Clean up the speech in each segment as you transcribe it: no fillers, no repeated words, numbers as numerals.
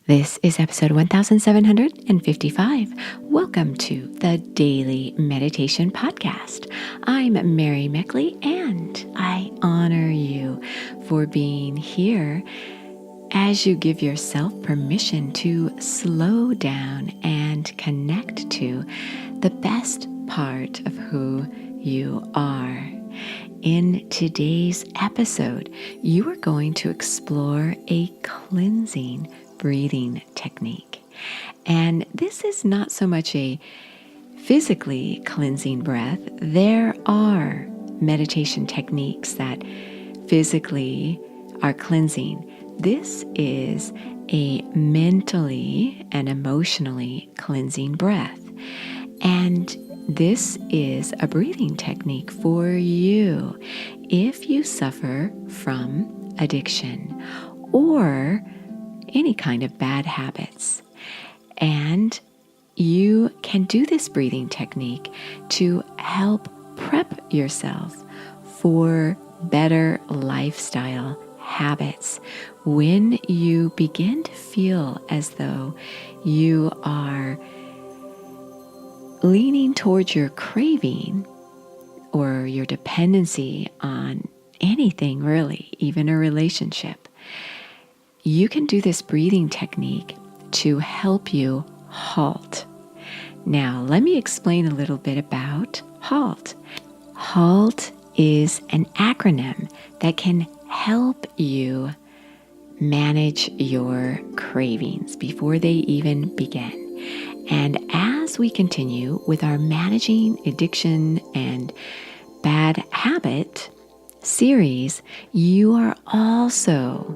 This is episode 1755. Welcome to the Daily Meditation Podcast. I'm Mary Meckley, and I honor you for being here as you give yourself permission to slow down and connect to the best part of who you are. In today's episode, you are going to explore a cleansing breathing technique. And this is not so much a physically cleansing breath. There are meditation techniques that physically are cleansing. This is a mentally and emotionally cleansing breath. And this is a breathing technique for you if you suffer from addiction or any kind of bad habits. And you can do this breathing technique to help prep yourself for better lifestyle habits when you begin to feel as though you are leaning towards your craving or your dependency on anything really, even a relationship. You can do this breathing technique to help you halt. Now, let me explain a little bit about HALT. HALT is an acronym that can help you manage your cravings before they even begin. And as we continue with our Managing Addiction and Bad Habit series, you are also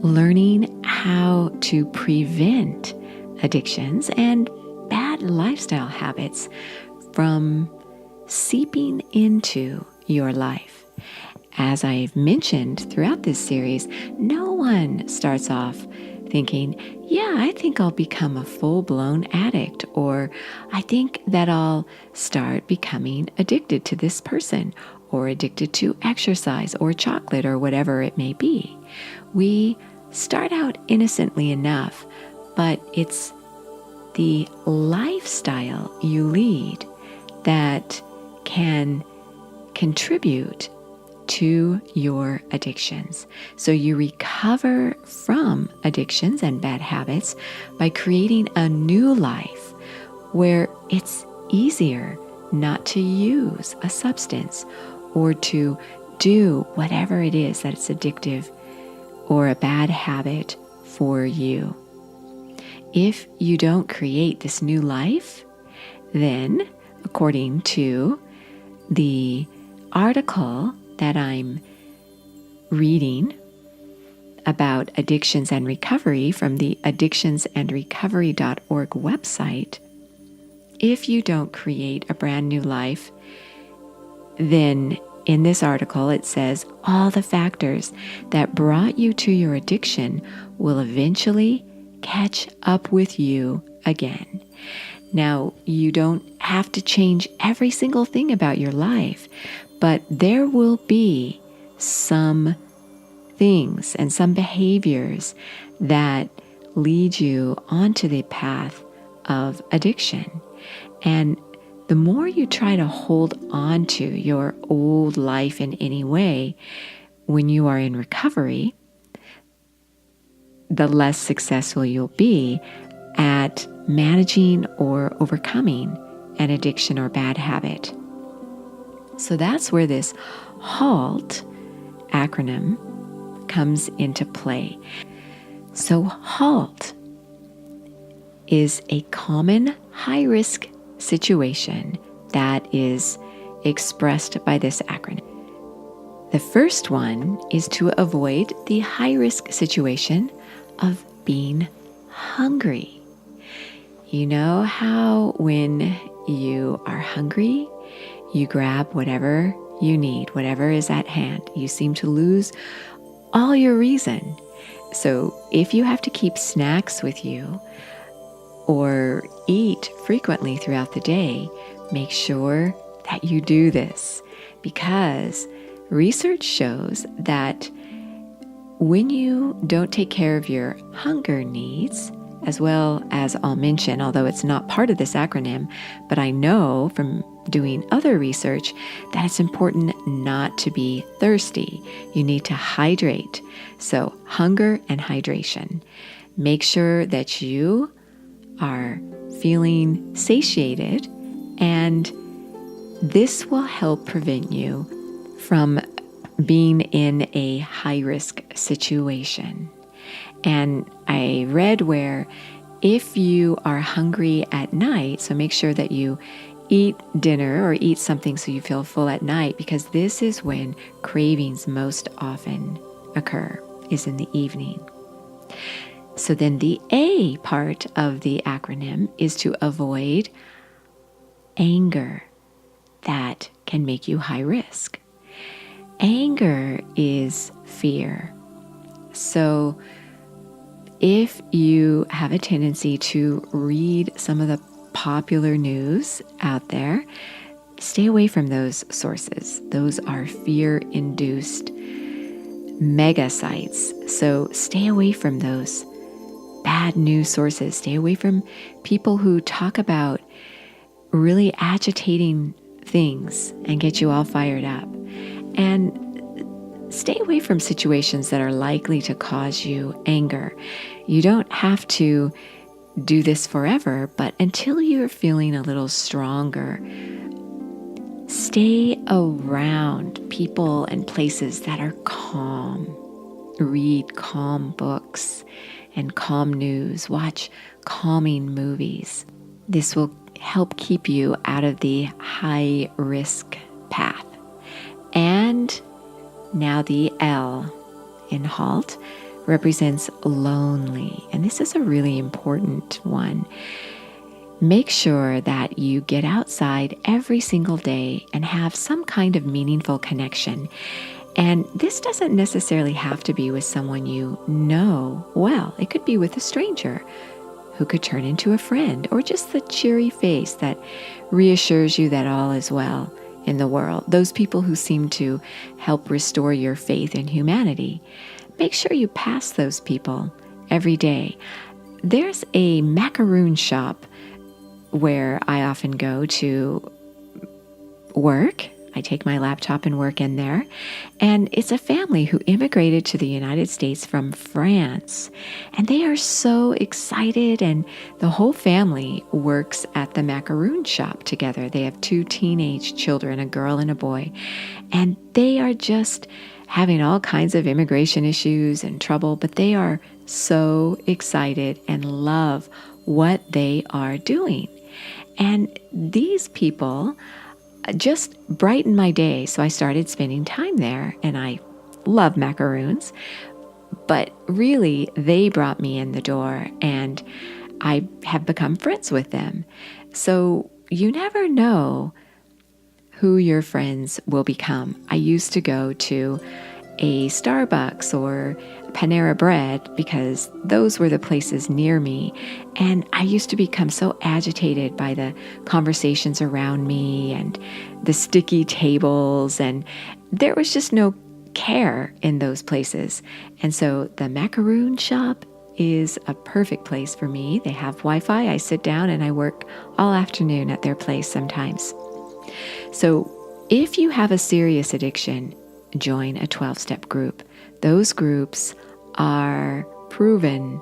learning how to prevent addictions and bad lifestyle habits from seeping into your life. As I've mentioned throughout this series, no one starts off thinking, yeah, I think I'll become a full-blown addict, or I think that I'll start becoming addicted to this person, or addicted to exercise or chocolate or whatever it may be. We start out innocently enough, but it's the lifestyle you lead that can contribute to your addictions. So you recover from addictions and bad habits by creating a new life where it's easier not to use a substance or to do whatever it is that it's addictive or a bad habit for you. If you don't create this new life, then according to the article that I'm reading about addictions and recovery from the addictionsandrecovery.org website, if you don't create a brand new life, then in this article it says all the factors that brought you to your addiction will eventually catch up with you again. Now, you don't have to change every single thing about your life, but there will be some things and some behaviors that lead you onto the path of addiction. And the more you try to hold on to your old life in any way when you are in recovery, the less successful you'll be at managing or overcoming an addiction or bad habit. So that's where this HALT acronym comes into play. So HALT is a common high-risk situation that is expressed by this acronym. The first one is to avoid the high-risk situation of being hungry. You know how when you are hungry, you grab whatever you need, whatever is at hand. You seem to lose all your reason. So if you have to keep snacks with you or eat frequently throughout the day, make sure that you do this, because research shows that when you don't take care of your hunger needs, as well as I'll mention, although it's not part of this acronym, but I know from doing other research that it's important not to be thirsty. You need to hydrate. So hunger and hydration. Make sure that you are feeling satiated, and this will help prevent you from being in a high-risk situation. And I read where if you are hungry at night, so make sure that you eat dinner or eat something so you feel full at night, because this is when cravings most often occur, is in the evening. So then the A part of the acronym is to avoid anger that can make you high risk. Anger is fear. So if you have a tendency to read some of the popular news out there, stay away from those sources. Those are fear-induced mega sites. So stay away from those bad news sources. Stay away from people who talk about really agitating things and get you all fired up. And stay away from situations that are likely to cause you anger. You don't have to do this forever, but until you're feeling a little stronger, stay around people and places that are calm. Read calm books and calm news. Watch calming movies. This will help keep you out of the high risk path. And now the L in HALT represents lonely. And this is a really important one. Make sure that you get outside every single day and have some kind of meaningful connection. And this doesn't necessarily have to be with someone you know well. It could be with a stranger who could turn into a friend, or just the cheery face that reassures you that all is well in the world. Those people who seem to help restore your faith in humanity. Make sure you pass those people every day. There's a macaroon shop where I often go to work. I take my laptop and work in there. And it's a family who immigrated to the United States from France. And they are so excited. And the whole family works at the macaroon shop together. They have 2 teenage children, a girl and a boy. And they are just having all kinds of immigration issues and trouble, but they are so excited and love what they are doing. And these people just brightened my day. So I started spending time there, and I love macaroons, but really they brought me in the door, and I have become friends with them. So you never know who your friends will become. I used to go to a Starbucks or Panera Bread because those were the places near me. And I used to become so agitated by the conversations around me and the sticky tables. And there was just no care in those places. And so the macaroon shop is a perfect place for me. They have Wi-Fi. I sit down and I work all afternoon at their place sometimes. So if you have a serious addiction, join a 12-step group. Those groups are proven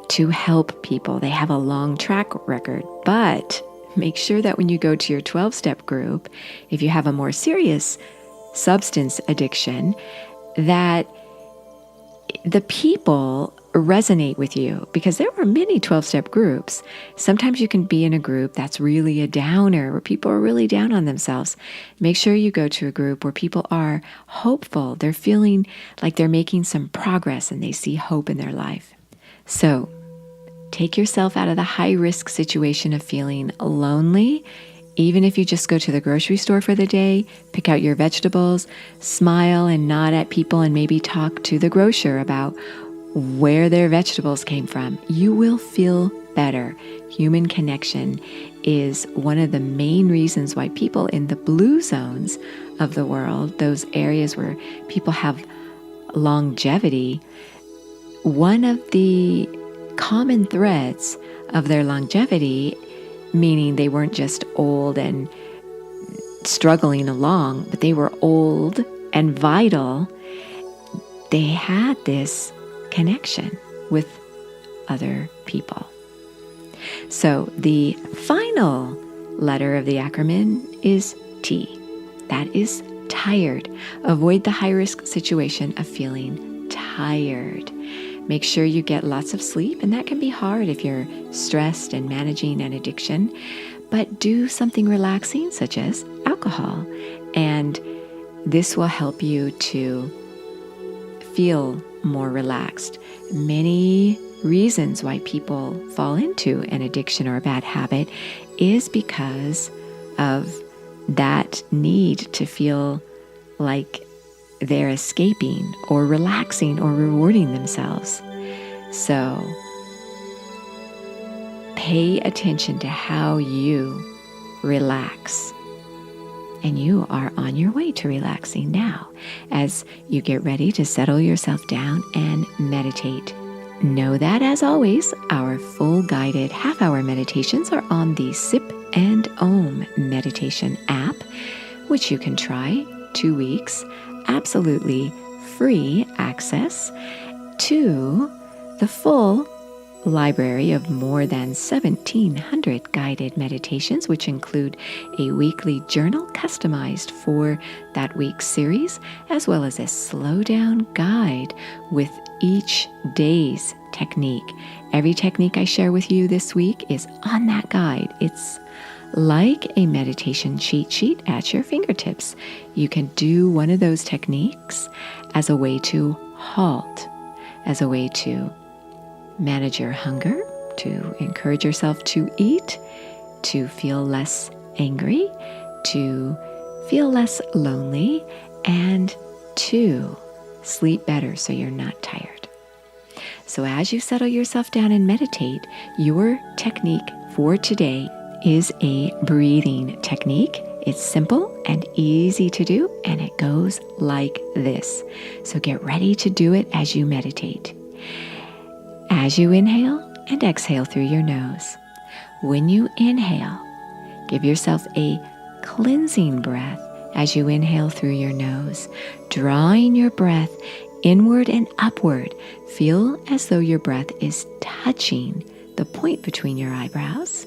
to help people. They have a long track record, but make sure that when you go to your 12-step group, if you have a more serious substance addiction, that the people resonate with you, because there are many 12-step groups. Sometimes you can be in a group that's really a downer, where people are really down on themselves. Make sure you go to a group where people are hopeful. They're feeling like they're making some progress and they see hope in their life. So take yourself out of the high-risk situation of feeling lonely. Even if you just go to the grocery store for the day, pick out your vegetables, smile and nod at people, and maybe talk to the grocer about where their vegetables came from, you will feel better. Human connection is one of the main reasons why people in the blue zones of the world, those areas where people have longevity, one of the common threads of their longevity, meaning they weren't just old and struggling along, but they were old and vital. They had this connection with other people. So the final letter of the acronym is T. That is tired. Avoid the high-risk situation of feeling tired. Make sure you get lots of sleep, and that can be hard if you're stressed and managing an addiction. But do something relaxing, such as alcohol, and this will help you to feel more relaxed. Many reasons why people fall into an addiction or a bad habit is because of that need to feel like they're escaping or relaxing or rewarding themselves. So pay attention to how you relax. And you are on your way to relaxing now as you get ready to settle yourself down and meditate. Know that, as always, our full guided half-hour meditations are on the Sip and Om meditation app, which you can try 2 weeks, absolutely free access to the full library of more than 1,700 guided meditations, which include a weekly journal customized for that week's series, as well as a slow down guide with each day's technique. Every technique I share with you this week is on that guide. It's like a meditation cheat sheet at your fingertips. You can do one of those techniques as a way to halt, as a way to manage your hunger, to encourage yourself to eat, to feel less angry, to feel less lonely, and to sleep better so you're not tired. So as you settle yourself down and meditate, your technique for today is a breathing technique. It's simple and easy to do, and it goes like this. So get ready to do it as you meditate. As you inhale and exhale through your nose. When you inhale, give yourself a cleansing breath as you inhale through your nose, drawing your breath inward and upward. Feel as though your breath is touching the point between your eyebrows.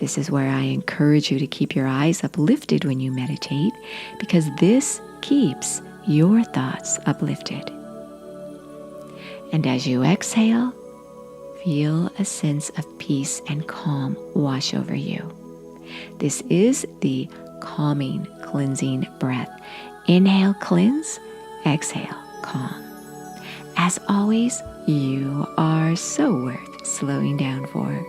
This is where I encourage you to keep your eyes uplifted when you meditate, because this keeps your thoughts uplifted. And as you exhale, feel a sense of peace and calm wash over you. This is the calming, cleansing breath. Inhale, cleanse. Exhale, calm. As always, you are so worth slowing down for.